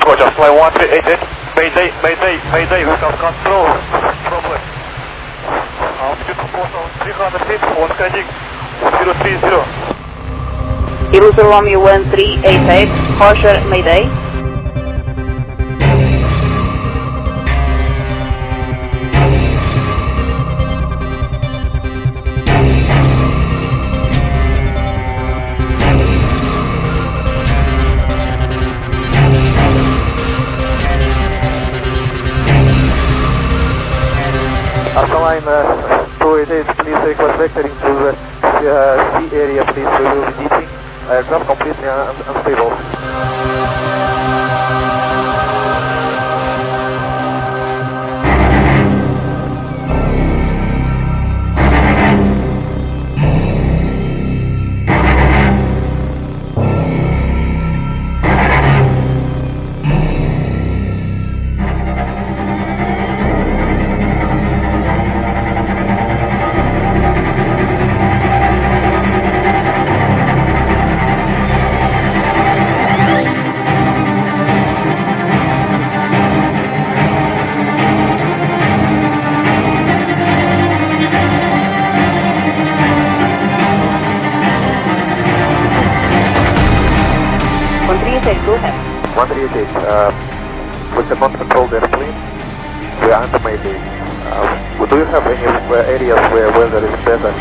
Roger, fly 1388. Mayday, mayday, mayday, we have control. Problem. Altitude 4,300 feet, on heading 030. Kilo Romeo 1388, harsher mayday. Line 288, please request vectoring to the sea area, please. We will be ditching. Aircraft completely unstable. Go ahead. 138, we cannot control the airplane. We are under mayday. Do you have any areas where weather is better?